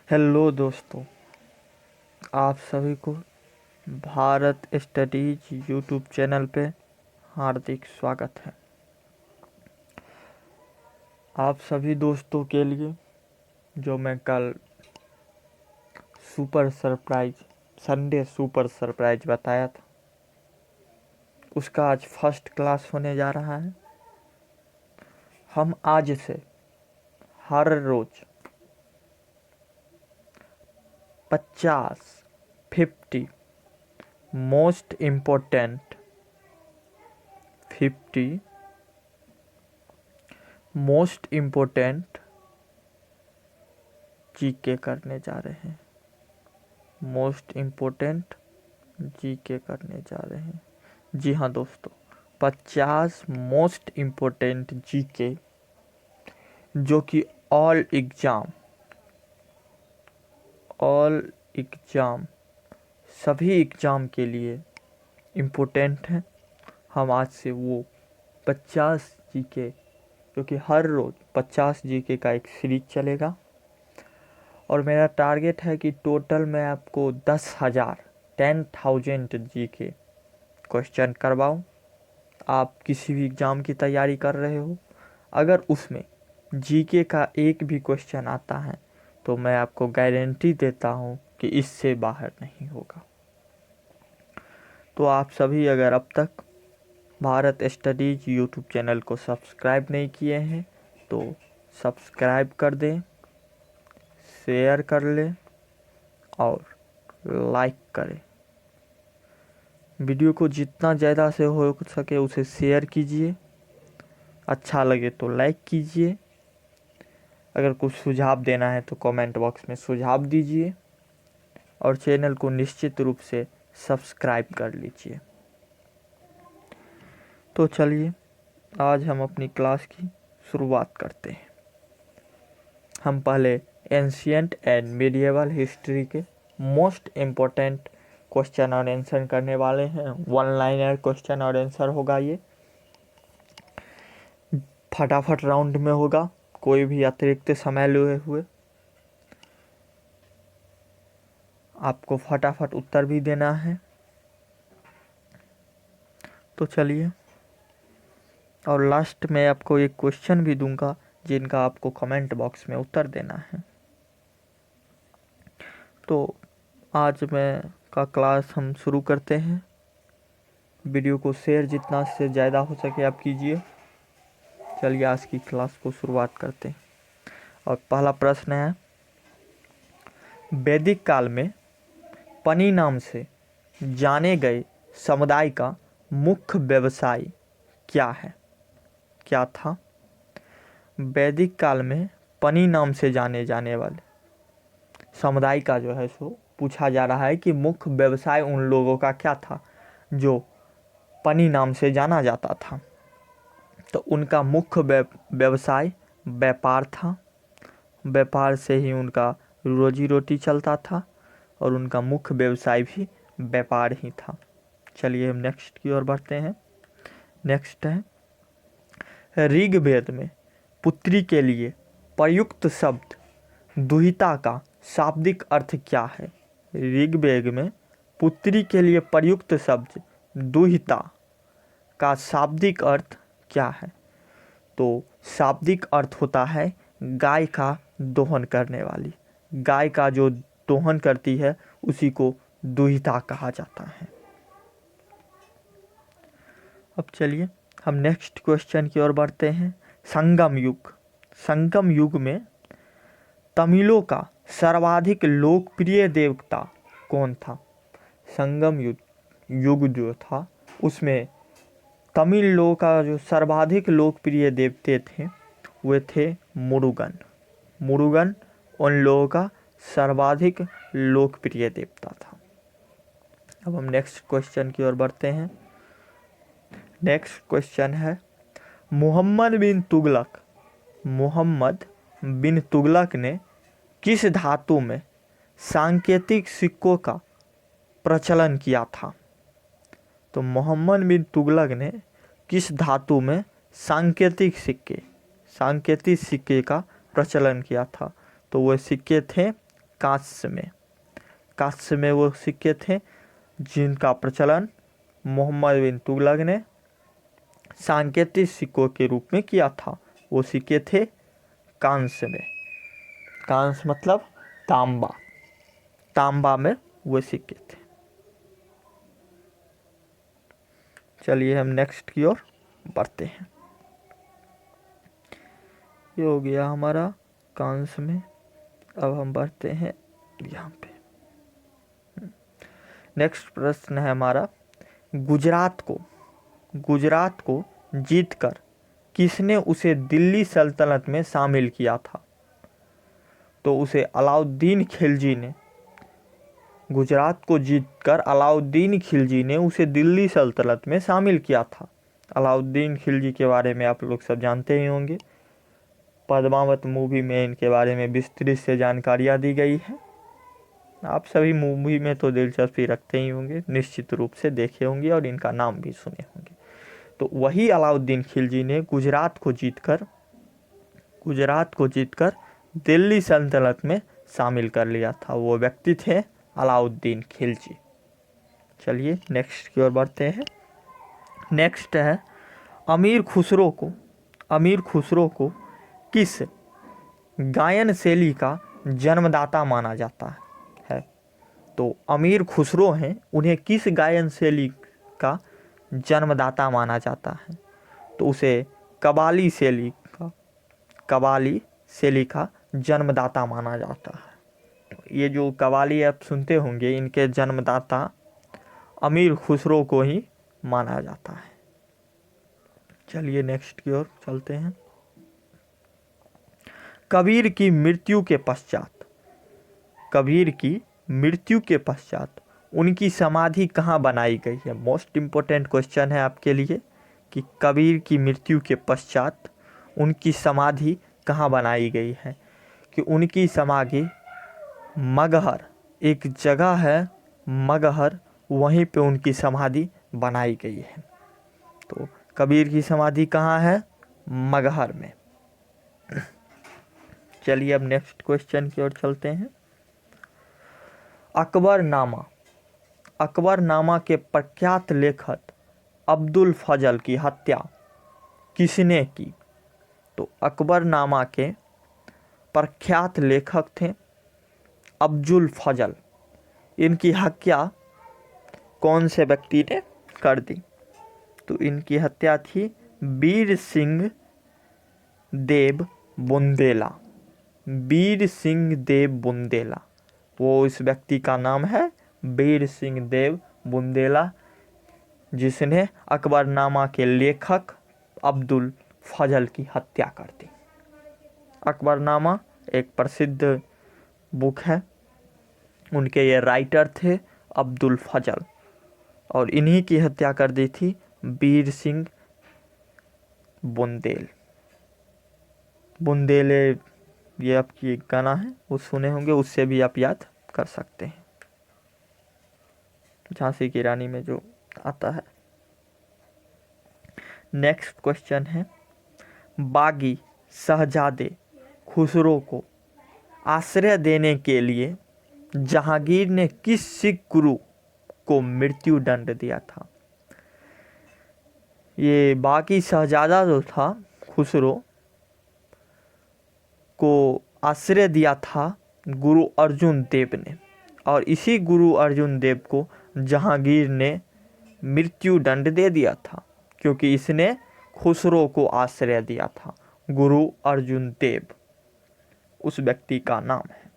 Hello दोस्तों, आप सभी को भारत स्टडीज यूट्यूब चैनल पे हार्दिक स्वागत है। आप सभी दोस्तों के लिए जो मैं कल संडे सुपर सरप्राइज बताया था, उसका आज फर्स्ट क्लास होने जा रहा है। हम आज से हर रोज 50 most important 50 most important GK करने जा रहे हैं। मोस्ट इम्पोर्टेंट जीके करने जा रहे हैं। जी हाँ दोस्तों, 50 मोस्ट इम्पोर्टेंट जीके जो कि ऑल एग्ज़ाम सभी एग्ज़ाम के लिए इम्पोर्टेंट हैं। हम आज से वो 50 जीके, क्योंकि हर रोज़ 50 जीके का एक सीरीज चलेगा और मेरा टारगेट है कि टोटल मैं आपको 10,000 जीके क्वेश्चन करवाऊँ। आप किसी भी एग्ज़ाम की तैयारी कर रहे हो, अगर उसमें जीके का एक भी क्वेश्चन आता है तो मैं आपको गारंटी देता हूँ कि इससे बाहर नहीं होगा। तो आप सभी अगर अब तक भारत स्टडीज यूट्यूब चैनल को सब्सक्राइब नहीं किए हैं तो सब्सक्राइब कर दें, शेयर कर लें और लाइक करें। वीडियो को जितना ज़्यादा से हो सके उसे शेयर कीजिए, अच्छा लगे तो लाइक कीजिए। अगर कुछ सुझाव देना है तो कमेंट बॉक्स में सुझाव दीजिए और चैनल को निश्चित रूप से सब्सक्राइब कर लीजिए। तो चलिए आज हम अपनी क्लास की शुरुआत करते हैं। हम पहले एंशिएंट एंड मिडिएवल हिस्ट्री के मोस्ट इम्पोर्टेंट क्वेश्चन और आंसर करने वाले हैं। वन लाइनर क्वेश्चन और आंसर होगा। ये फटाफट राउंड में होगा, कोई भी अतिरिक्त समय लिए हुए। आपको फटाफट उत्तर भी देना है। तो चलिए, और लास्ट में आपको एक क्वेश्चन भी दूंगा जिनका आपको कमेंट बॉक्स में उत्तर देना है। तो आज मैं का क्लास हम शुरू करते हैं। वीडियो को शेयर जितना से ज़्यादा हो सके आप कीजिए। चलिए आज की क्लास को शुरुआत करते हैं। और पहला प्रश्न है, वैदिक काल में पनी नाम से जाने गए समुदाय का मुख्य व्यवसाय क्या था? वैदिक काल में पनी नाम से जाने जाने वाले समुदाय का जो है सो पूछा जा रहा है कि मुख्य व्यवसाय उन लोगों का क्या था जो पनी नाम से जाना जाता था। तो उनका मुख्य व्यवसाय व्यापार था। व्यापार से ही उनका रोजी रोटी चलता था और उनका मुख्य व्यवसाय भी व्यापार ही था। चलिए हम नेक्स्ट की ओर बढ़ते हैं। नेक्स्ट है, ऋग्वेद में पुत्री के लिए प्रयुक्त शब्द दुहिता का शाब्दिक अर्थ क्या है? ऋग्वेद में पुत्री के लिए प्रयुक्त शब्द दुहिता का शाब्दिक अर्थ क्या है? तो शाब्दिक अर्थ होता है गाय का दोहन करने वाली। गाय का जो दोहन करती है उसी को दुहिता कहा जाता है। अब चलिए हम नेक्स्ट क्वेश्चन की ओर बढ़ते हैं। संगम युग में तमिलों का सर्वाधिक लोकप्रिय देवता कौन था? संगम युग जो था उसमें तमिल लोगों का जो सर्वाधिक लोकप्रिय देवते थे वे थे मुरुगन। मुरुगन उन लोगों का सर्वाधिक लोकप्रिय देवता था। अब हम नेक्स्ट क्वेश्चन की ओर बढ़ते हैं। नेक्स्ट क्वेश्चन है, मोहम्मद बिन तुगलक ने किस धातु में सांकेतिक सिक्कों का प्रचलन किया था? तो मोहम्मद बिन तुगलक ने किस धातु में सांकेतिक सिक्के का प्रचलन किया था? तो वह सिक्के थे कांस्य में। कांस्य में वो सिक्के थे जिनका प्रचलन मोहम्मद बिन तुगलक ने सांकेतिक सिक्कों के रूप में किया था। वो सिक्के थे कांस्य में। कांस्य मतलब तांबा, तांबा में वो सिक्के थे। चलिए हम नेक्स्ट की ओर बढ़ते हैं। ये हो गया हमारा कांस्य में। अब हम बढ़ते हैं यहाँ पे। नेक्स्ट प्रश्न है हमारा, गुजरात को जीतकर किसने उसे दिल्ली सल्तनत में शामिल किया था? तो उसे अलाउद्दीन खिलजी ने। गुजरात को जीतकर अलाउद्दीन खिलजी ने उसे दिल्ली सल्तनत में शामिल किया था। अलाउद्दीन खिलजी के बारे में आप लोग सब जानते ही होंगे। पद्मावत मूवी में इनके बारे में विस्तृत से जानकारियाँ दी गई है। आप सभी मूवी में तो दिलचस्पी रखते ही होंगे, निश्चित रूप से देखे होंगे और इनका नाम भी सुने होंगे। तो वही अलाउद्दीन खिलजी ने गुजरात को जीतकर दिल्ली सल्तनत में शामिल कर लिया था। वो व्यक्ति थे अलाउद्दीन खिलजी। चलिए नेक्स्ट की ओर बढ़ते हैं। नेक्स्ट है, अमीर खुसरो को किस गायन शैली का जन्मदाता माना जाता है? तो अमीर खुसरो हैं, उन्हें किस गायन शैली का जन्मदाता माना जाता है? तो उसे कव्वाली शैली का जन्मदाता माना जाता है। ये जो कव्वाली आप सुनते होंगे, इनके जन्मदाता अमीर खुसरो को ही माना जाता है। चलिए नेक्स्ट की ओर चलते हैं। कबीर की मृत्यु के पश्चात उनकी समाधि कहाँ बनाई गई है? मोस्ट इम्पोर्टेंट क्वेश्चन है आपके लिए कि कबीर की मृत्यु के पश्चात उनकी समाधि कहाँ बनाई गई है? कि उनकी समाधि मगहर, एक जगह है मगहर, वहीं पे उनकी समाधि बनाई गई है। तो कबीर की समाधि कहाँ है? मगहर में। चलिए अब नेक्स्ट क्वेश्चन की ओर चलते हैं। अकबरनामा के प्रख्यात लेखक अब्दुल फजल की हत्या किसने की? तो अकबरनामा के प्रख्यात लेखक थे अब्दुल फजल। इनकी हत्या कौन से व्यक्ति ने कर दी? तो इनकी हत्या थी वीर सिंह देव बुंदेला। वो इस व्यक्ति का नाम है वीर सिंह देव बुंदेला, जिसने अकबरनामा के लेखक अब्दुल फजल की हत्या कर दी। अकबरनामा एक प्रसिद्ध बुक है, उनके ये राइटर थे अब्दुल फजल, और इन्हीं की हत्या कर दी थी वीर सिंह बुंदेले। ये आपकी एक गाना है, वो सुने होंगे, उससे भी आप याद कर सकते हैं, झांसी की रानी में जो आता है। नेक्स्ट क्वेश्चन है, बागी शहजादे खुसरो को आश्रय देने के लिए जहांगीर ने किस सिख गुरु को मृत्यु दंड दिया था? ये बागी शहजादा जो था खुसरो को आश्रय दिया था गुरु अर्जुन देव ने, और इसी गुरु अर्जुन देव को जहांगीर ने मृत्यु दंड दे दिया था, क्योंकि इसने खुसरो को आश्रय दिया था। गुरु अर्जुन देव उस व्यक्ति का नाम है।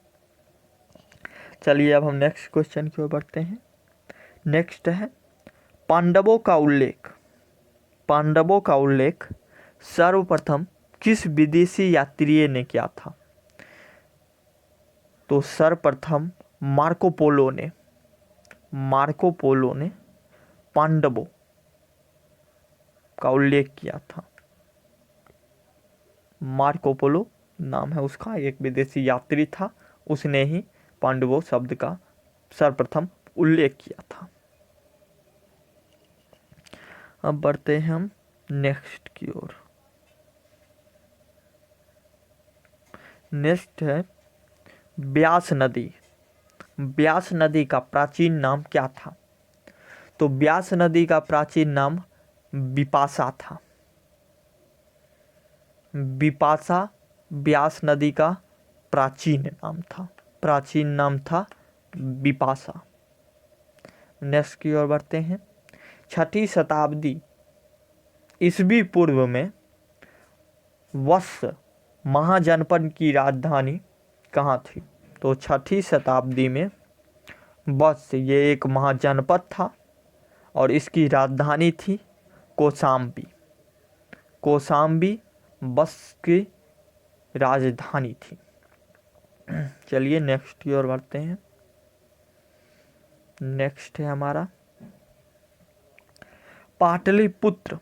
चलिए अब हम नेक्स्ट क्वेश्चन की ओर बढ़ते हैं। नेक्स्ट है, पांडवों का उल्लेख सर्वप्रथम किस विदेशी यात्री ने किया था? तो सर्वप्रथम मार्को पोलो ने पांडवों का उल्लेख किया था। मार्को पोलो नाम है उसका, एक विदेशी यात्री था, उसने ही पांडवों शब्द का सर्वप्रथम उल्लेख किया था। अब बढ़ते हैं हम नेक्स्ट की ओर। नेक्स्ट है, ब्यास नदी, ब्यास नदी का प्राचीन नाम क्या था? तो ब्यास नदी का प्राचीन नाम बिपाशा था। बिपाशा ब्यास नदी का प्राचीन नाम था, प्राचीन नाम था बिपाशा। नेक्स्ट की ओर बढ़ते हैं। 6ठी शताब्दी ईस्वी पूर्व में वत्स महाजनपद की राजधानी कहाँ थी? तो 6ठी शताब्दी में वत्स ये एक महाजनपद था और इसकी राजधानी थी कौशाम्बी। कौशाम्बी वत्स की राजधानी थी। चलिए नेक्स्ट की ओर बढ़ते हैं। नेक्स्ट है हमारा पाटलिपुत्र।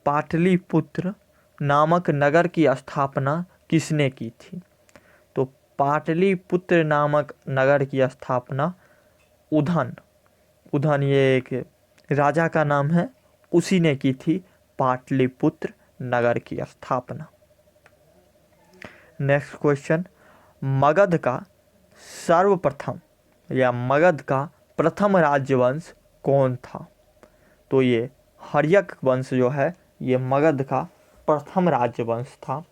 पाटलिपुत्र नामक नगर की स्थापना किसने की थी? तो पाटलिपुत्र नामक नगर की स्थापना उदन, उदन ये एक राजा का नाम है, उसी ने की थी पाटलिपुत्र नगर की स्थापना। नेक्स्ट क्वेश्चन, मगध का सर्वप्रथम या मगध का प्रथम राज्यवंश कौन था? तो ये हर्यक वंश जो है ये मगध का प्रथम राज्यवंश था।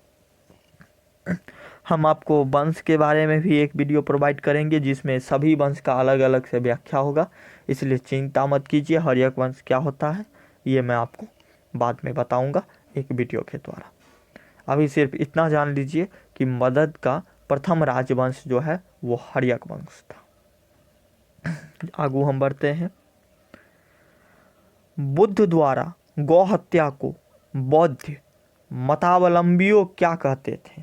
हम आपको वंश के बारे में भी एक वीडियो प्रोवाइड करेंगे जिसमें सभी वंश का अलग अलग से व्याख्या होगा, इसलिए चिंता मत कीजिए। हर्यक वंश क्या होता है ये मैं आपको बाद में बताऊंगा एक वीडियो के द्वारा। अभी सिर्फ इतना जान लीजिए कि मगध का प्रथम राजवंश जो है वो हर्यक वंश था। आगू हम बढ़ते हैं। बुद्ध द्वारा गौ हत्या को बौद्ध मतावलंबियों क्या कहते थे?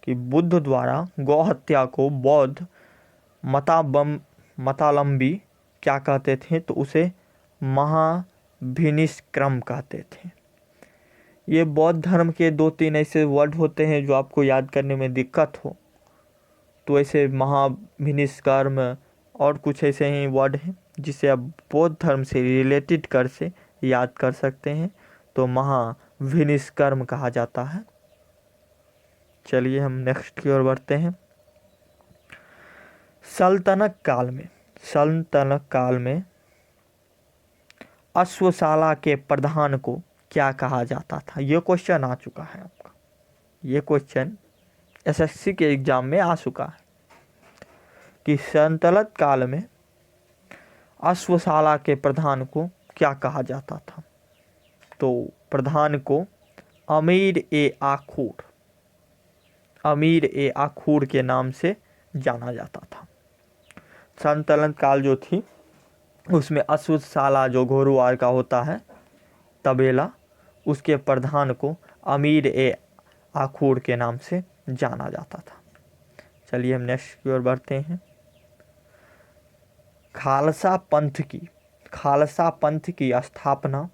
कि बुद्ध द्वारा गौ हत्या को बौद्ध मतावलंबी क्या कहते थे? तो उसे महाभिनिष्क्रम कहते थे। ये बौद्ध धर्म के 2-3 ऐसे वर्ड होते हैं जो आपको याद करने में दिक्कत हो, तो ऐसे महाभिनिष्क्रम और कुछ ऐसे ही वर्ड हैं जिसे आप बौद्ध धर्म से रिलेटेड कर से याद कर सकते हैं, तो महाभिनिष्क्रम कहा जाता है। चलिए हम नेक्स्ट की ओर बढ़ते हैं। सल्तनत काल में, सल्तनत काल में अश्वशाला के प्रधान को क्या कहा जाता था? ये क्वेश्चन आ चुका है आपका, ये क्वेश्चन एसएससी के एग्जाम में आ चुका है कि सल्तनत काल में अश्वशाला के प्रधान को क्या कहा जाता था? तो प्रधान को अमीर ए आखूर, अमीर ए आखूर के नाम से जाना जाता था। सल्तनत काल जो थी उसमें अश्वशाला जो घोड़सवार का होता है तबेला, उसके प्रधान को अमीर ए आखूर के नाम से जाना जाता था। चलिए हम नेक्स्ट की ओर बढ़ते हैं। खालसा पंथ की स्थापना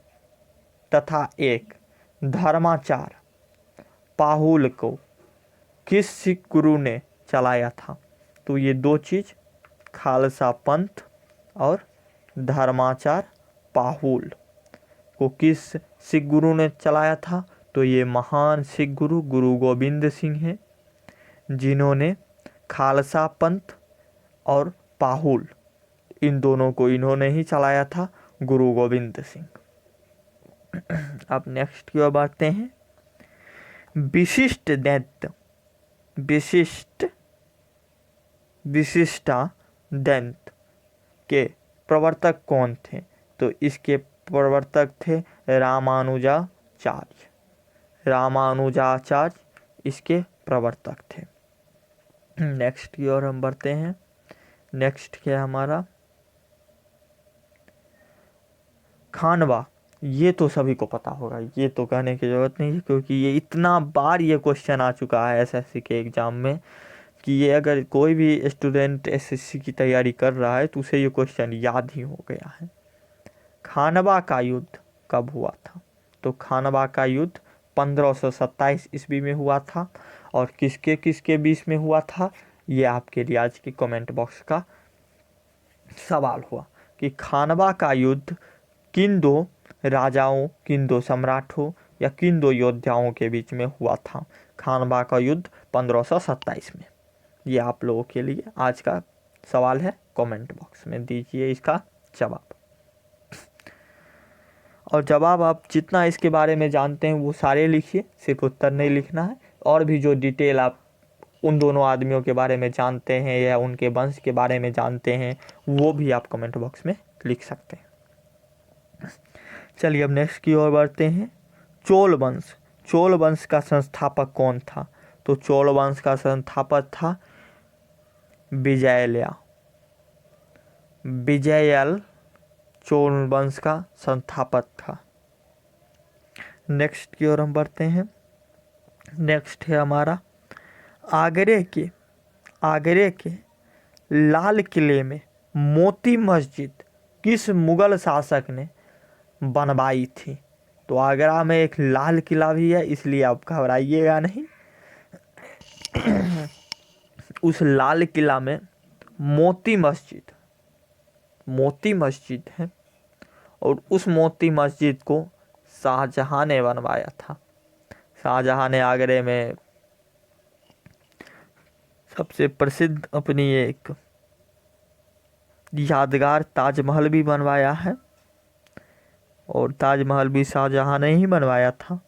तथा एक धर्माचार पाहुल को किस सिख गुरु ने चलाया था? तो ये दो चीज़, खालसा पंथ और धर्माचार पाहुल को किस सिख गुरु ने चलाया था? तो ये महान सिख गुरु गुरु गोविंद सिंह हैं, जिन्होंने खालसा पंथ और पाहुल इन दोनों को इन्होंने ही चलाया था, गुरु गोविंद सिंह। अब नेक्स्ट की ओर बढ़ते हैं। विशिष्टाद्वैत के प्रवर्तक कौन थे? तो इसके प्रवर्तक थे रामानुजाचार्य, रामानुजाचार्य इसके प्रवर्तक थे। नेक्स्ट की ओर हम बढ़ते हैं। नेक्स्ट क्या है हमारा खानवा। ये तो सभी को पता होगा, ये तो कहने की ज़रूरत नहीं है क्योंकि ये इतना बार ये क्वेश्चन आ चुका है एसएससी के एग्ज़ाम में कि ये अगर कोई भी स्टूडेंट एसएससी की तैयारी कर रहा है तो उसे ये क्वेश्चन याद ही हो गया है। खानवा का युद्ध कब हुआ था? तो खानवा का युद्ध 1527 ईस्वी में हुआ था। और किसके किसके बीच में हुआ था, ये आपके लिए आज के कमेंट बॉक्स का सवाल हुआ कि खानवा का युद्ध किन दो राजाओं, किन दो सम्राटों या किन दो योद्धाओं के बीच में हुआ था? खानवा का युद्ध 1527 में। ये आप लोगों के लिए आज का सवाल है, कमेंट बॉक्स में दीजिए इसका जवाब। और जवाब आप जितना इसके बारे में जानते हैं वो सारे लिखिए, सिर्फ उत्तर नहीं लिखना है। और भी जो डिटेल आप उन दोनों आदमियों के बारे में जानते हैं या उनके वंश के बारे में जानते हैं वो भी आप कमेंट बॉक्स में लिख सकते हैं। चलिए अब नेक्स्ट की ओर बढ़ते हैं। चोल वंश, चोल वंश का संस्थापक कौन था? तो चोल वंश का संस्थापक था विजयलया। विजयल चोल वंश का संस्थापक था। नेक्स्ट की ओर हम बढ़ते हैं। नेक्स्ट है हमारा आगरे के लाल किले में मोती मस्जिद किस मुगल शासक ने बनवाई थी? तो आगरा में एक लाल किला भी है, इसलिए आप घबराइएगा नहीं। उस लाल किला में मोती मस्जिद है और उस मोती मस्जिद को शाहजहां ने बनवाया था। शाहजहां ने आगरे में सबसे प्रसिद्ध अपनी एक यादगार ताजमहल भी बनवाया है और ताजमहल भी शाहजहां ने ही बनवाया था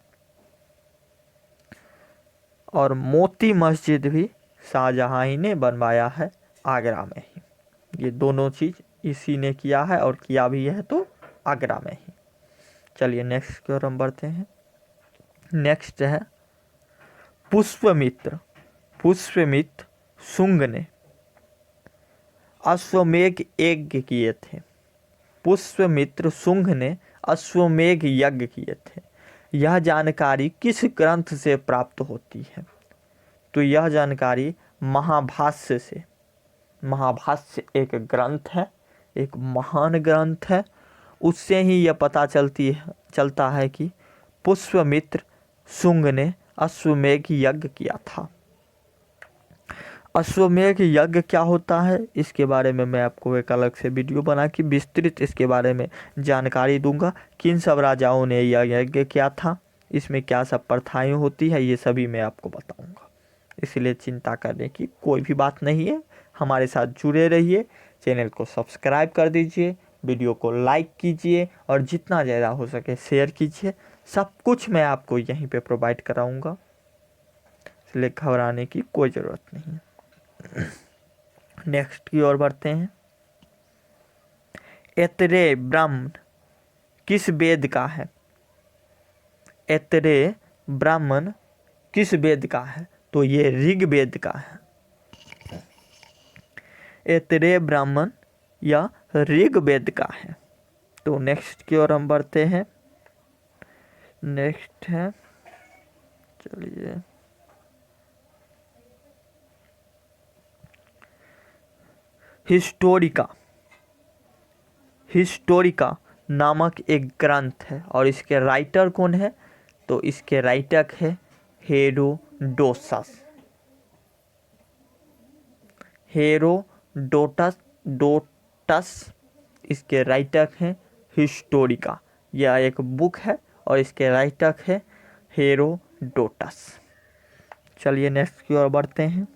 और मोती मस्जिद भी शाहजहां ही ने बनवाया है आगरा में ही। ये दोनों चीज़ इसी ने किया है और किया भी है तो आगरा में ही। चलिए नेक्स्ट की ओर हम बढ़ते हैं। नेक्स्ट है पुष्पमित्र शुंग ने अश्वमेध यज्ञ किए थे। पुष्पमित्र शुंग ने अश्वमेध यज्ञ किए थे। यह जानकारी किस ग्रंथ से प्राप्त होती है? तो यह जानकारी महाभाष्य से। महाभाष्य एक ग्रंथ है, एक महान ग्रंथ है, उससे ही यह पता चलता है कि पुष्पमित्र शुंग ने अश्वमेध यज्ञ किया था। अश्वमेध यज्ञ क्या होता है इसके बारे में मैं आपको एक अलग से वीडियो बना के विस्तृत इसके बारे में जानकारी दूंगा। किन सब राजाओं ने यह यज्ञ किया था, इसमें क्या सब प्रथाएं होती है, ये सभी मैं आपको बताऊंगा। इसलिए चिंता करने की कोई भी बात नहीं है, हमारे साथ जुड़े रहिए। चैनल को सब्सक्राइब कर दीजिए, वीडियो को लाइक कीजिए और जितना ज़्यादा हो सके शेयर कीजिए। सब कुछ मैं आपको यहीं पे प्रोवाइड कराऊंगा, इसलिए घबराने की कोई ज़रूरत नहीं है। नेक्स्ट की ओर बढ़ते हैं। ऐतरेय ब्राह्मण किस वेद का है? ऐतरेय ब्राह्मण किस वेद का है? तो ये ऋग्वेद का है। ऐतरेय ब्राह्मण या ऋग्वेद का है। तो नेक्स्ट की ओर हम बढ़ते हैं। नेक्स्ट है, चलिए हिस्टोरिका नामक एक ग्रंथ है और इसके राइटर कौन है? तो इसके राइटर है हेरोडोटस इसके राइटर हैं हिस्टोरिका। यह एक बुक है और इसके राइटर है हेरोडोटस। चलिए नेक्स्ट की ओर बढ़ते हैं।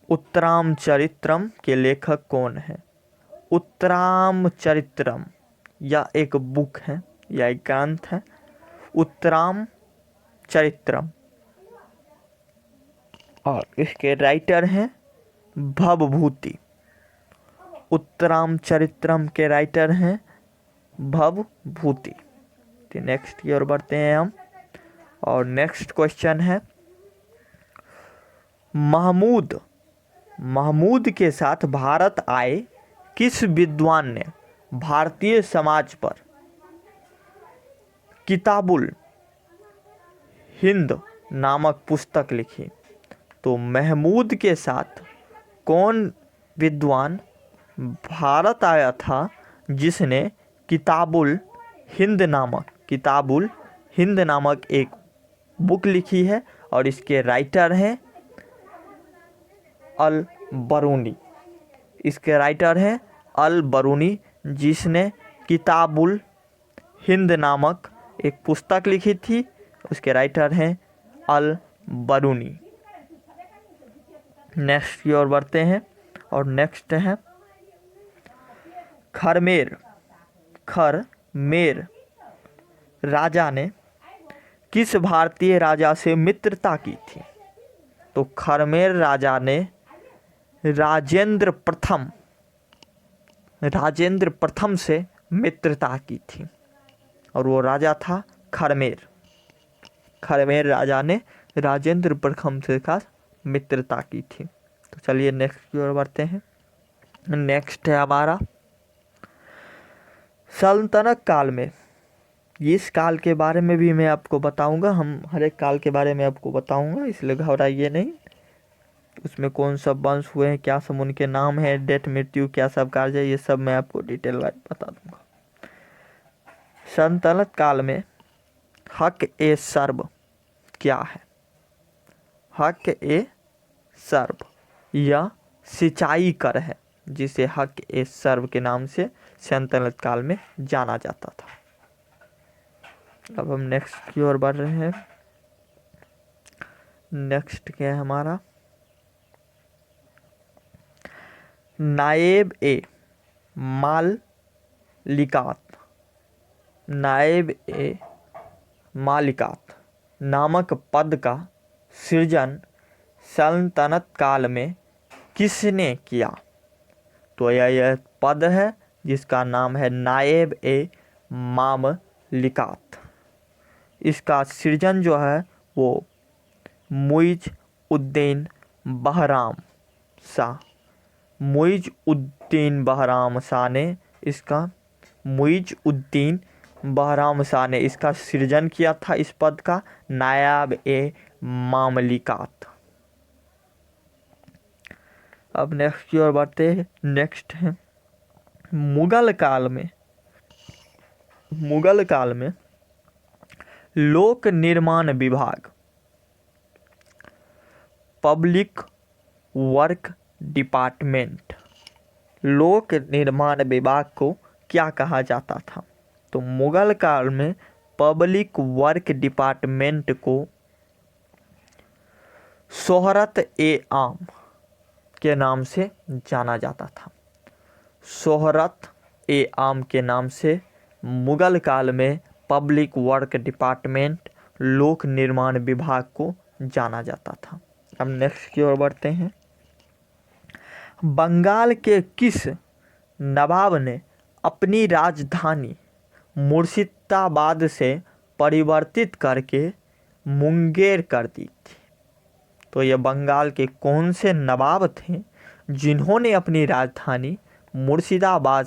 उत्तरामचरित्रम के लेखक कौन है? उत्तरामचरित्रम यह एक बुक है, यह एक ग्रंथ है। उत्तरामचरित्रम और इसके राइटर हैं भवभूति। उत्तरामचरित्रम के राइटर हैं भवभूति। तो नेक्स्ट की ओर बढ़ते हैं हम और नेक्स्ट क्वेश्चन है महमूद के साथ भारत आए किस विद्वान ने भारतीय समाज पर किताबुल हिंद नामक पुस्तक लिखी? तो महमूद के साथ कौन विद्वान भारत आया था जिसने किताबुल हिंद नामक एक बुक लिखी है और इसके राइटर हैं अल बरूनी। इसके राइटर हैं अल बरूनी, जिसने किताबुल हिंद नामक एक पुस्तक लिखी थी। उसके राइटर हैं अल बरूनी। नेक्स्ट की ओर बढ़ते हैं और नेक्स्ट है खरमेर। खरमेर राजा ने किस भारतीय राजा से मित्रता की थी? तो खरमेर राजा ने राजेंद्र प्रथम से मित्रता की थी और वो राजा था खरमेर। खरमेर राजा ने राजेंद्र प्रथम से का मित्रता की थी। तो चलिए नेक्स्ट की ओर बढ़ते हैं। नेक्स्ट है हमारा सल्तनत काल में। इस काल के बारे में भी मैं आपको बताऊंगा, हम हर एक काल के बारे में आपको बताऊंगा, इसलिए घबराइए नहीं। उसमें कौन सब वंश हुए हैं, क्या सब उनके नाम है, डेथ मृत्यु क्या सब कार्य, ये सब मैं आपको डिटेल वाइज बता दूंगा। सल्तनत काल में हक ए सर्ब क्या है? हक ए सर्ब यह सिंचाई कर है, जिसे हक ए सर्ब के नाम से सल्तनत काल में जाना जाता था। अब हम नेक्स्ट की ओर बढ़ रहे हैं। नेक्स्ट क्या है हमारा नायब ए मालिकात। नायब ए मालिकात नामक पद का सृजन सल्तनत काल में किसने किया? तो यह पद है जिसका नाम है नायब ए मामलिकात। इसका सृजन जो है वो मुइज उद्दीन बहराम शाह, मुइज उद्दीन बहराम शाह ने इसका मुइज उद्दीन बहराम शाह ने इसका सृजन किया था, इस पद का नायब ए मामलिकात। अब नेक्स्ट की ओर बढ़ते हैं। नेक्स्ट है मुगल काल में लोक निर्माण विभाग पब्लिक वर्क डिपार्टमेंट, लोक निर्माण विभाग को क्या कहा जाता था? तो मुगल काल में पब्लिक वर्क डिपार्टमेंट को शोहरत ए आम के नाम से जाना जाता था। शोहरत ए आम के नाम से मुगल काल में पब्लिक वर्क डिपार्टमेंट लोक निर्माण विभाग को जाना जाता था। अब नेक्स्ट की ओर बढ़ते हैं। बंगाल के किस नवाब ने अपनी राजधानी मुर्शिदाबाद से परिवर्तित करके मुंगेर कर दी थी? तो ये बंगाल के कौन से नवाब थे जिन्होंने अपनी राजधानी मुर्शिदाबाद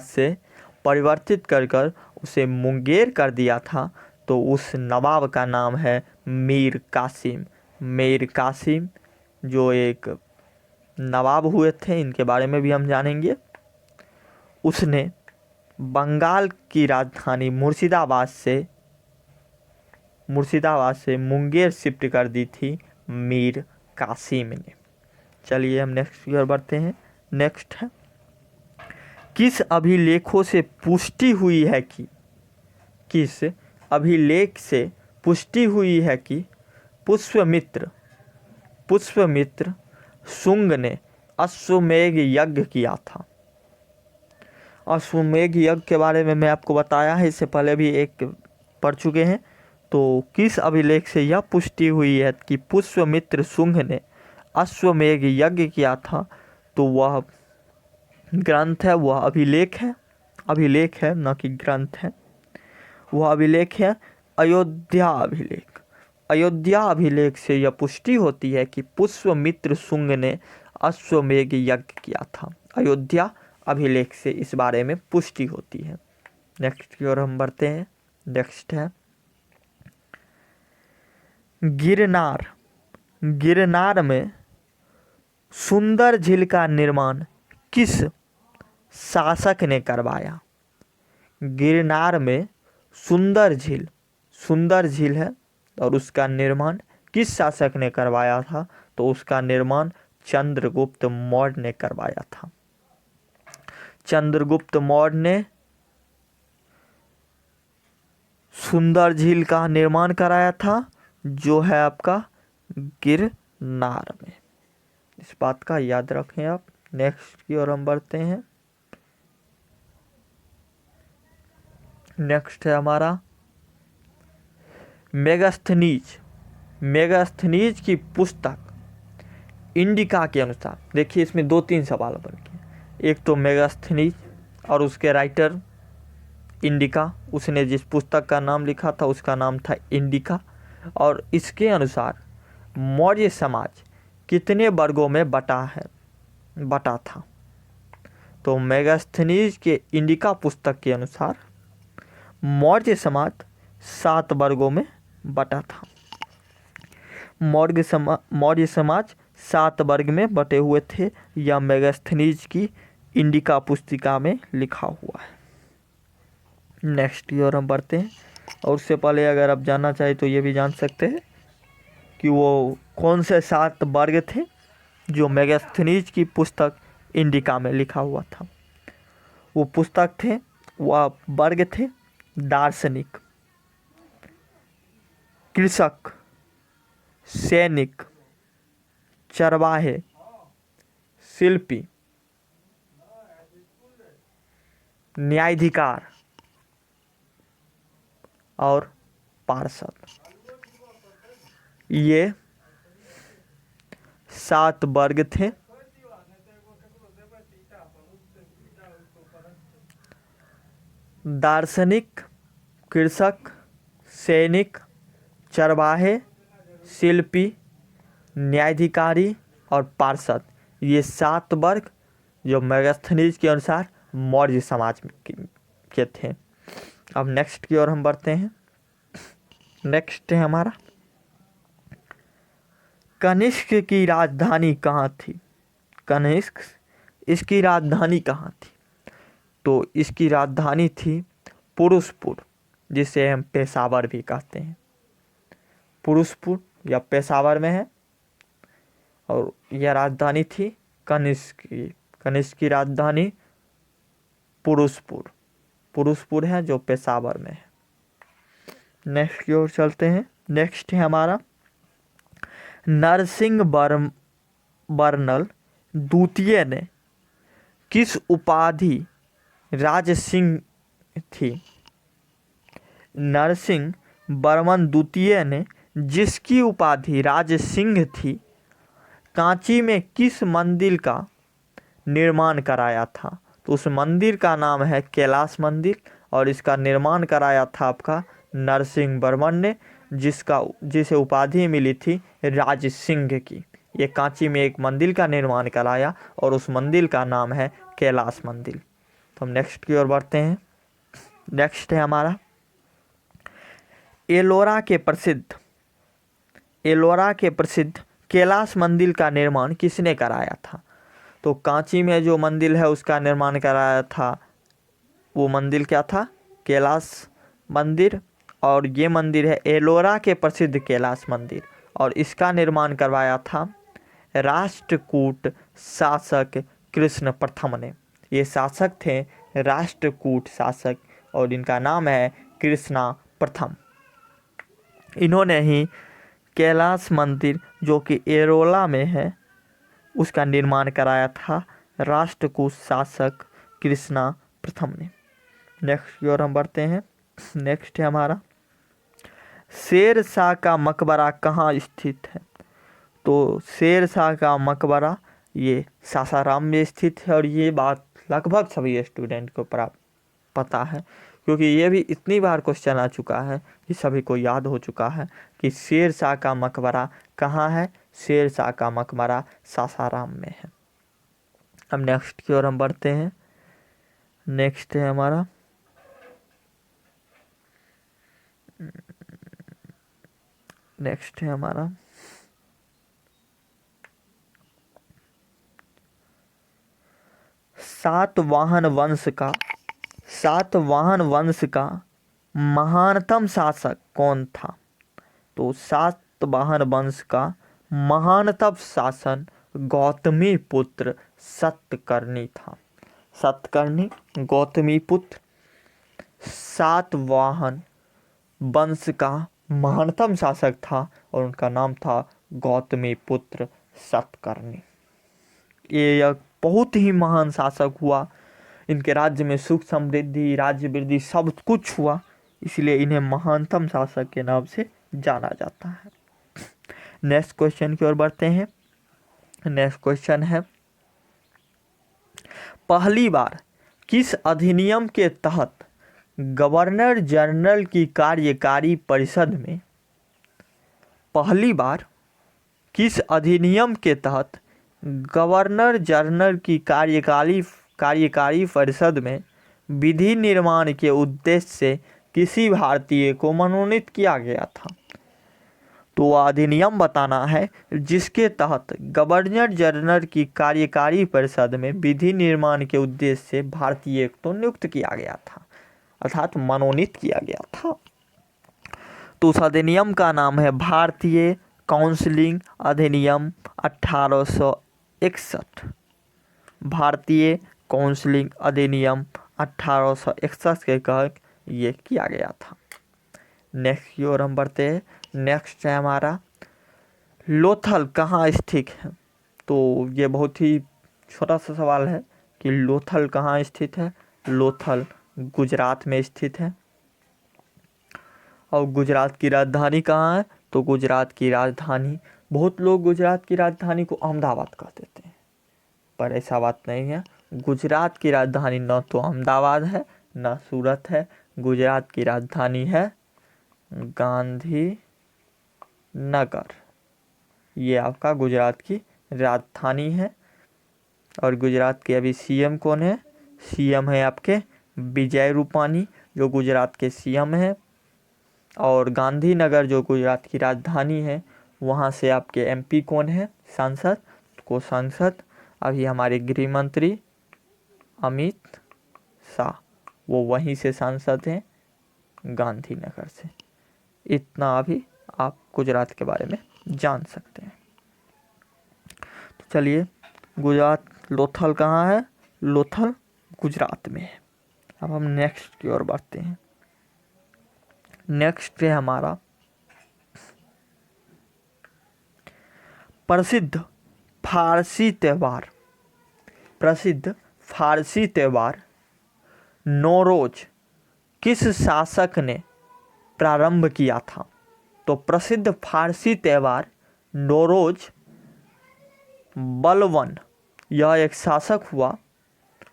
से परिवर्तित कर उसे मुंगेर कर दिया था? तो उस नवाब का नाम है मीर कासिम। मीर कासिम जो एक नवाब हुए थे, इनके बारे में भी हम जानेंगे। उसने बंगाल की राजधानी मुर्शिदाबाद से मुंगेर शिफ्ट कर दी थी मीर कासिम ने। चलिए हम नेक्स्ट की ओर बढ़ते हैं। नेक्स्ट है किस अभिलेखों से पुष्टि हुई है कि किस अभिलेख से पुष्टि हुई है कि पुष्यमित्र शुंग ने अश्वमेध यज्ञ किया था? अश्वमेध यज्ञ के बारे में मैं आपको बताया है, इससे पहले भी एक पढ़ चुके हैं। तो किस अभिलेख से यह पुष्टि हुई है कि पुष्यमित्र शुंग ने अश्वमेध यज्ञ किया था? तो वह ग्रंथ है, वह अभिलेख है न कि ग्रंथ है। वह अभिलेख है अयोध्या अभिलेख। अयोध्या अभिलेख से यह पुष्टि होती है कि पुष्यमित्र शुंग ने अश्वमेध यज्ञ किया था। अयोध्या अभिलेख से इस बारे में पुष्टि होती है। नेक्स्ट की ओर हम बढ़ते हैं। नेक्स्ट है गिरनार में सुंदर झील का निर्माण किस शासक ने करवाया? गिरनार में सुंदर झील है और उसका निर्माण किस शासक ने करवाया था? तो उसका निर्माण चंद्रगुप्त मौर्य ने करवाया था। चंद्रगुप्त मौर्य ने सुंदर झील का निर्माण कराया था, जो है आपका गिरनार में। इस बात का याद रखें आप। नेक्स्ट की ओर हम बढ़ते हैं। नेक्स्ट है हमारा मेगास्थनीज। मेगास्थनीज की पुस्तक इंडिका के अनुसार, देखिए इसमें 2-3 सवाल बन गए। एक तो मेगास्थनीज और उसके राइटर इंडिका, उसने जिस पुस्तक का नाम लिखा था उसका नाम था इंडिका। और इसके अनुसार मौर्य समाज कितने वर्गों में बटा था। तो मेगास्थनीज के इंडिका पुस्तक के अनुसार मौर्य समाज 7 वर्गों में बटा था। मौर्य समाज 7 वर्ग में बटे हुए थे। यह मेगास्थनीज की इंडिका पुस्तिका में लिखा हुआ है। नेक्स्ट की ओर हम बढ़ते हैं। और उससे पहले अगर आप जानना चाहें तो ये भी जान सकते हैं कि वो कौन से 7 वर्ग थे जो मेगास्थनीज की पुस्तक इंडिका में लिखा हुआ था। वो पुस्तक थे, वह वर्ग थे दार्शनिक, कृषक, सैनिक, चरवाहे, शिल्पी, न्यायाधिकार और पार्षद। ये 7 वर्ग थे। दार्शनिक, कृषक, सैनिक, चरवाहे, शिल्पी, न्यायाधिकारी और पार्षद, ये 7 वर्ग जो मेगास्थनीज के अनुसार मौर्य समाज के थे। अब नेक्स्ट की ओर हम बढ़ते हैं। नेक्स्ट है हमारा कनिष्क की राजधानी कहाँ थी। कनिष्क, इसकी राजधानी कहाँ थी? तो इसकी राजधानी थी पुरुषपुर, जिसे हम पेशावर भी कहते हैं। पुरुषपुर या पेशावर में है और यह राजधानी थी कनिष्क की। कनिष्क की राजधानी पुरुषपुर है जो पेशावर में है। नेक्स्ट की ओर चलते हैं। नेक्स्ट है हमारा नरसिंह बर्नल द्वितीय ने किस उपाधि राज सिंह थी? नरसिंह वर्मन द्वितीय ने जिसकी उपाधि राज सिंह थी, कांची में किस मंदिर का निर्माण कराया था? तो उस मंदिर का नाम है कैलाश मंदिर और इसका निर्माण कराया था आपका नरसिंह वर्मन ने, जिसे उपाधि मिली थी राज सिंह की। ये कांची में एक मंदिर का निर्माण कराया और उस मंदिर का नाम है कैलाश मंदिर। तो हम नेक्स्ट की ओर बढ़ते हैं। नेक्स्ट है हमारा एलोरा के प्रसिद्ध कैलाश मंदिर का निर्माण किसने कराया था? तो कांची में जो मंदिर है उसका निर्माण कराया था, वो मंदिर क्या था? कैलाश मंदिर। और ये मंदिर है एलोरा के प्रसिद्ध कैलाश मंदिर और इसका निर्माण करवाया था राष्ट्रकूट शासक कृष्ण प्रथम ने। ये शासक थे राष्ट्रकूट शासक और इनका नाम है कृष्णा प्रथम। इन्होंने ही कैलाश मंदिर जो कि एरोला में है उसका निर्माण कराया था राष्ट्रकूट शासक कृष्णा प्रथम ने। नेक्स्ट की ओर हम बढ़ते हैं। नेक्स्ट है हमारा शेर शाह का मकबरा कहाँ स्थित है? तो शेर शाह का मकबरा ये सासाराम में स्थित है और ये बात लगभग सभी स्टूडेंट को पता है, क्योंकि ये भी इतनी बार क्वेश्चन आ चुका है कि सभी को याद हो चुका है कि शेर शाह का मकबरा कहाँ है। शेर शाह का मकबरा सासाराम में है। अब नेक्स्ट की ओर हम बढ़ते हैं। नेक्स्ट है हमारा सातवाहन वंश का महानतम शासक कौन था? तो सातवाहन वंश का महानतम शासन गौतमी पुत्र सतकर्णी था। सतकर्णी गौतमी पुत्र सातवाहन वंश का महानतम शासक था और उनका नाम था गौतमी पुत्र सतकर्णी। ये एक बहुत ही महान शासक हुआ। इनके राज्य में सुख समृद्धि, राज्य वृद्धि सब कुछ हुआ, इसलिए इन्हें महानतम शासक के नाम से जाना जाता है। नेक्स्ट क्वेश्चन की ओर बढ़ते हैं। नेक्स्ट क्वेश्चन है, पहली बार किस अधिनियम के तहत गवर्नर जनरल की कार्यकारी परिषद में, पहली बार किस अधिनियम के तहत गवर्नर जनरल की कार्यकारी परिषद में विधि निर्माण के उद्देश्य से किसी भारतीय को मनोनीत किया गया था? तो वह अधिनियम बताना है जिसके तहत गवर्नर जनरल की कार्यकारी परिषद में विधि निर्माण के उद्देश्य से भारतीय को नियुक्त किया गया था, अर्थात मनोनीत किया गया था। तो उस अधिनियम का नाम है भारतीय काउंसिलिंग अधिनियम 1861। भारतीय काउंसिलिंग अधिनियम 1861 के तहत ये किया गया था। नेक्स्ट की ओर हम बढ़ते हैं। नेक्स्ट है हमारा, लोथल कहाँ स्थित है? तो ये बहुत ही छोटा सा सवाल है कि लोथल कहाँ स्थित है। लोथल गुजरात में स्थित है। और गुजरात की राजधानी कहाँ है? तो गुजरात की राजधानी, बहुत लोग गुजरात की राजधानी को अहमदाबाद कह देते हैं, पर ऐसा बात नहीं है। गुजरात की राजधानी न तो अहमदाबाद है न सूरत है। गुजरात की राजधानी है गांधीनगर। ये आपका गुजरात की राजधानी है। और गुजरात के अभी सीएम कौन है? सीएम है आपके विजय रूपानी, जो गुजरात के सीएम है। और गांधीनगर जो गुजरात की राजधानी है, वहाँ से आपके एमपी कौन है? सांसद अभी हमारे गृह मंत्री अमित शाह, वो वहीं से सांसद हैं, गांधीनगर से। इतना अभी आप गुजरात के बारे में जान सकते हैं। तो चलिए, गुजरात लोथल कहाँ है? लोथल गुजरात में है। अब हम नेक्स्ट की ओर बढ़ते हैं। नेक्स्ट है हमारा, प्रसिद्ध फारसी त्यौहार नौरोज किस शासक ने प्रारंभ किया था? तो प्रसिद्ध फारसी त्यौहार नौरोज बलबन, यह एक शासक हुआ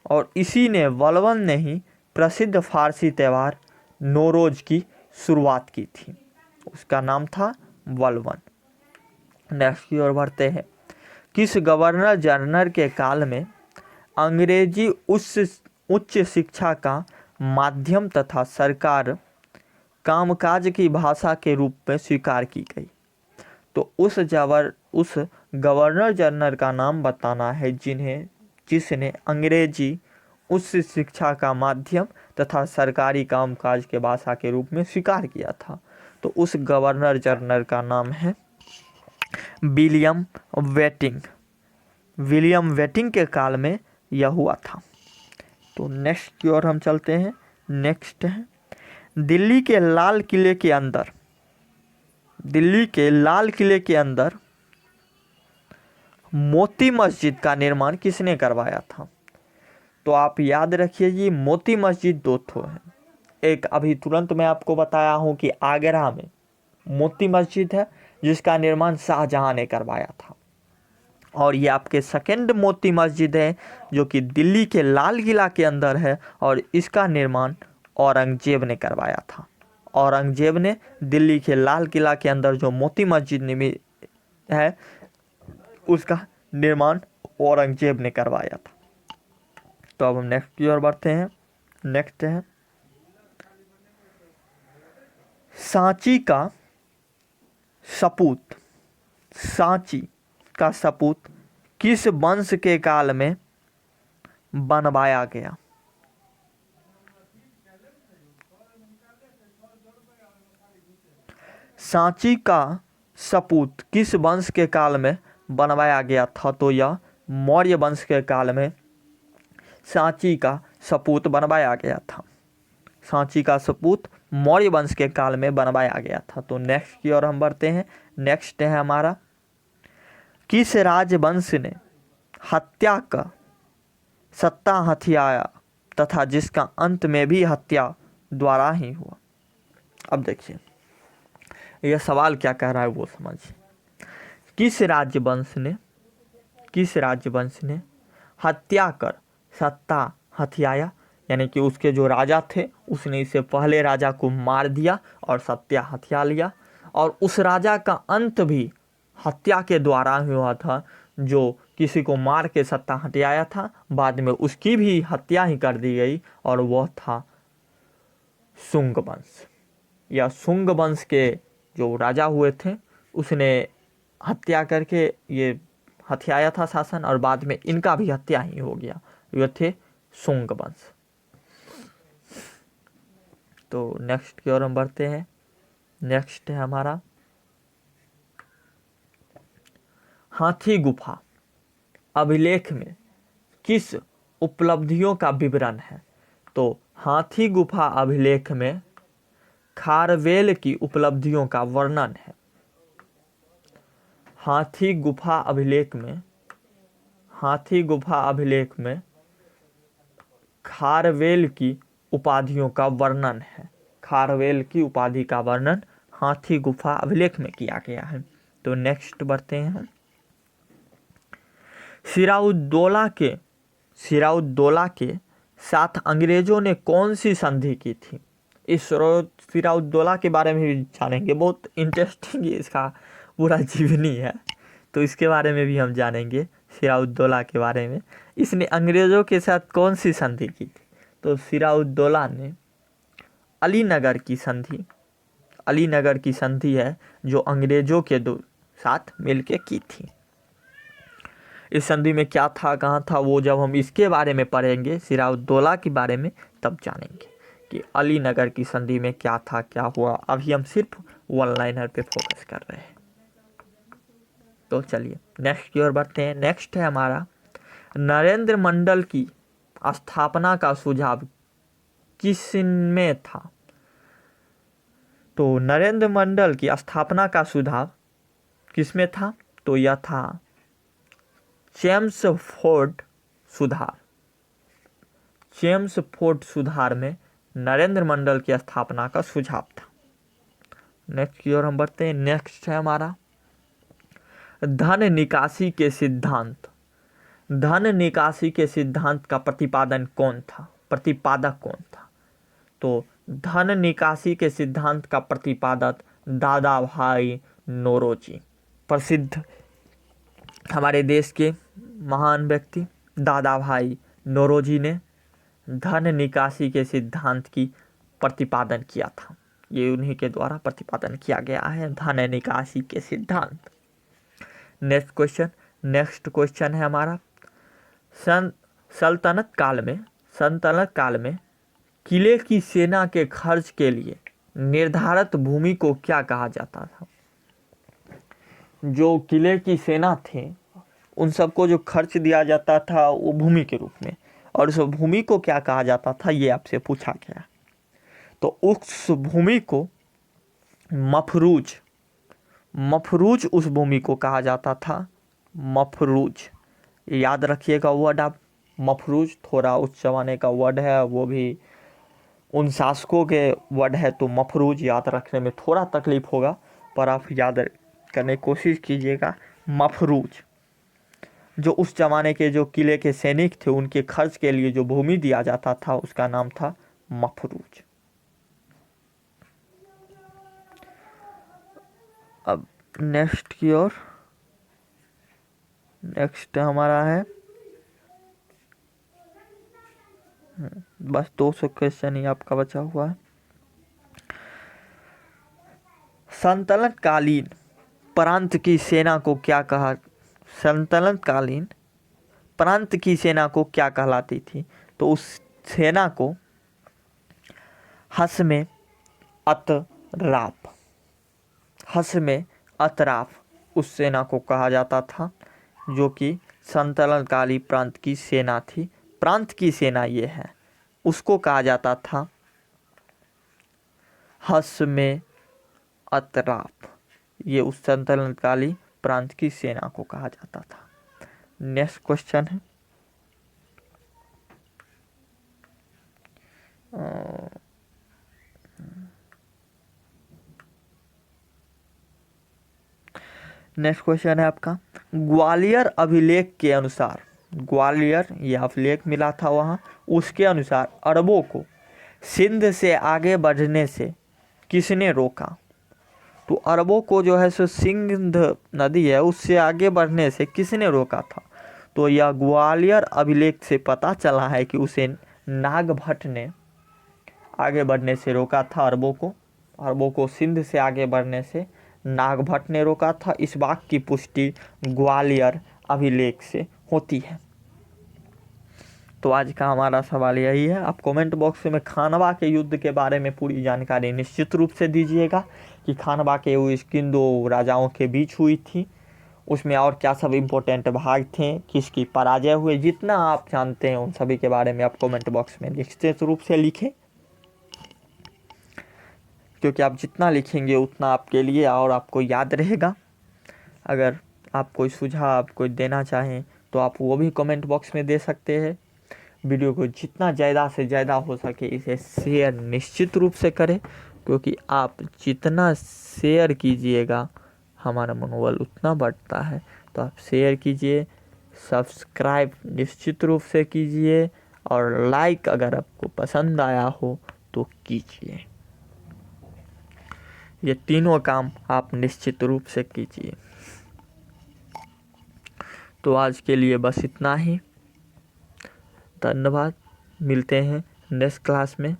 और इसी ने, बलबन ने ही प्रसिद्ध फारसी त्यौहार नौरोज की शुरुआत की थी। उसका नाम था बलबन। नेक्स्ट की ओर बढ़ते हैं। किस गवर्नर जनरल के काल में अंग्रेजी उच्च शिक्षा का माध्यम तथा सरकार कामकाज की भाषा के रूप में स्वीकार की गई? तो उस गवर्नर जनरल का नाम बताना है जिसने अंग्रेजी उच्च शिक्षा का माध्यम तथा सरकारी कामकाज के भाषा के रूप में स्वीकार किया था। तो उस गवर्नर जनरल का नाम है विलियम वेटिंग। विलियम वेटिंग के काल में यह हुआ था। तो नेक्स्ट की ओर हम चलते हैं। नेक्स्ट है, दिल्ली के लाल किले के अंदर मोती मस्जिद का निर्माण किसने करवाया था? तो आप याद रखिए जी, मोती मस्जिद दो ठो है। एक अभी तुरंत मैं आपको बताया हूँ कि आगरा में मोती मस्जिद है, जिसका निर्माण शाहजहां ने करवाया था। और ये आपके सेकंड मोती मस्जिद है जो कि दिल्ली के लाल किला के अंदर है, और इसका निर्माण औरंगजेब ने करवाया था। औरंगजेब ने दिल्ली के लाल किला के अंदर जो मोती मस्जिद है, उसका निर्माण औरंगजेब ने करवाया था। तो अब हम नेक्स्ट की ओर बढ़ते हैं। नेक्स्ट है, सांची का सपूत किस वंश के काल में बनवाया गया? सांची का सपूत किस वंश के काल में बनवाया गया था? तो यह मौर्य वंश के काल में सांची का सपूत बनवाया गया था। सांची का सपूत मौर्य वंश के काल में बनवाया गया था। तो नेक्स्ट की ओर हम बढ़ते हैं। नेक्स्ट है हमारा, किस राजवंश ने हत्या का सत्ता हथियाया तथा जिसका अंत में भी हत्या द्वारा ही हुआ। अब देखिए यह सवाल क्या कह रहा है वो समझिए। किस राजवंश ने हत्या कर सत्ता हथियाया, यानी कि उसके जो राजा थे उसने इससे पहले राजा को मार दिया और सत्या हथिया लिया, और उस राजा का अंत भी हत्या के द्वारा हुआ था, जो किसी को मार के सत्ता हथियाया था, बाद में उसकी भी हत्या ही कर दी गई, और वह था शुंग वंश। या शुंग वंश के जो राजा हुए थे उसने हत्या करके ये हथियाया था शासन, और बाद में इनका भी हत्या ही हो गया। ये थे शुंग वंश। तो नेक्स्ट की ओर हम बढ़ते हैं। नेक्स्ट है हमारा, हाथी गुफा अभिलेख में किस उपलब्धियों का विवरण है। तो हाथी गुफा अभिलेख में खारवेल की उपलब्धियों का वर्णन है। हाथी गुफा अभिलेख में खारवेल की उपाधियों का वर्णन है। खारवेल की उपाधि का वर्णन हाथी गुफा अभिलेख में किया गया है। तो नेक्स्ट बढ़ते हैं। सिराउद्दौला के साथ अंग्रेजों ने कौन सी संधि की थी। इस सिराउद्दौला के बारे में भी जानेंगे, बहुत इंटरेस्टिंग इसका पूरा जीवनी है, तो इसके बारे में भी हम जानेंगे सिराउद्दौला के बारे में। इसने अंग्रेजों के साथ कौन सी संधि की थी। तो सिराउद्दौला ने अलीनगर की संधि है जो अंग्रेजों के साथ मिलके की थी। इस संधि में क्या था, कहाँ था, वो जब हम इसके बारे में पढ़ेंगे सिराउद्दौला के बारे में तब जानेंगे कि अलीनगर की संधि में क्या था, क्या हुआ। अभी हम सिर्फ वन लाइनर पे फोकस कर रहे हैं। तो चलिए नेक्स्ट की ओर बढ़ते हैं। नेक्स्ट है हमारा, नरेंद्र मंडल की स्थापना का सुझाव किसमें था। तो नरेंद्र मंडल की स्थापना का सुझाव किसमें था। तो यह था चेम्सफोर्ड सुधार में नरेंद्र मंडल की स्थापना का सुझाव था। नेक्स्ट की ओर हम बढ़ते हैं। नेक्स्ट है हमारा, धन निकासी के सिद्धांत का प्रतिपादक कौन था। तो धन निकासी के सिद्धांत का प्रतिपादक दादा भाई नौरोजी, प्रसिद्ध हमारे देश के महान व्यक्ति दादा भाई नौरोजी ने धन निकासी के सिद्धांत की प्रतिपादन किया था। ये उन्हीं के द्वारा प्रतिपादन किया गया है, धन निकासी के सिद्धांत। नेक्स्ट क्वेश्चन है हमारा, सल्तनत काल में किले की सेना के खर्च के लिए निर्धारित भूमि को क्या कहा जाता था। जो किले की सेना थे उन सबको जो खर्च दिया जाता था वो भूमि के रूप में, और उस भूमि को क्या कहा जाता था ये आपसे पूछा गया। तो उस भूमि को मफरूज उस भूमि को कहा जाता था। मफरूज याद रखिएगा वर्ड आप, मफरूज थोड़ा उस जमाने का वर्ड है, वो भी उन शासकों के वर्ड है, तो मफरूज याद रखने में थोड़ा तकलीफ होगा, पर आप याद करने की कोशिश कीजिएगा। मफरूज जो उस जमाने के जो किले के सैनिक थे उनके खर्च के लिए जो भूमि दिया जाता था उसका नाम था मफरूज। अब नेक्स्ट की ओर, नेक्स्ट हमारा है, बस 200 क्वेश्चन ही आपका बचा हुआ है। संतलनकालीन प्रांत की सेना को क्या कहा, संतलनकालीन प्रांत की सेना को क्या कहलाती थी। तो उस सेना को हस्मे अतराफ उस सेना को कहा जाता था, जो कि संतलनकालीन प्रांत की सेना थी। प्रांत की सेना ये है, उसको कहा जाता था हस में अतराफ, ये उस सल्तनतकाली प्रांत की सेना को कहा जाता था। नेक्स्ट क्वेश्चन है आपका, ग्वालियर अभिलेख के अनुसार, ग्वालियर ये अभिलेख मिला था वहाँ, उसके अनुसार अरबों को सिंध से आगे बढ़ने से किसने रोका? तो अरबों को जो है सो सिंध नदी है उससे आगे बढ़ने से किसने रोका था? तो यह ग्वालियर अभिलेख से पता चला है कि उसे नागभट्ट ने आगे बढ़ने से रोका था। अरबों को सिंध से आगे बढ़ने से नागभट्ट ने रोका था। इस बात की पुष्टि ग्वालियर अभिलेख से होती है। तो आज का हमारा सवाल यही है। आप कमेंट बॉक्स में खानवा के युद्ध के बारे में पूरी जानकारी निश्चित रूप से दीजिएगा कि खानवा के युद्ध किन दो राजाओं के बीच हुई थी, उसमें और क्या सब इम्पोर्टेंट भाग थे, किसकी पराजय हुई, जितना आप जानते हैं उन सभी के बारे में आप कमेंट बॉक्स में निश्चित रूप से लिखें, क्योंकि आप जितना लिखेंगे उतना आपके लिए और आपको याद रहेगा। अगर आप कोई सुझाव कोई देना चाहें तो आप वो भी कमेंट बॉक्स में दे सकते हैं। वीडियो को जितना ज़्यादा से ज़्यादा हो सके इसे शेयर निश्चित रूप से करें, क्योंकि आप जितना शेयर कीजिएगा हमारा मनोबल उतना बढ़ता है। तो आप शेयर कीजिए, सब्सक्राइब निश्चित रूप से कीजिए और लाइक अगर आपको पसंद आया हो तो कीजिए। ये तीनों काम आप निश्चित रूप से कीजिए। तो आज के लिए बस इतना ही। धन्यवाद। मिलते हैं नेक्स्ट क्लास में।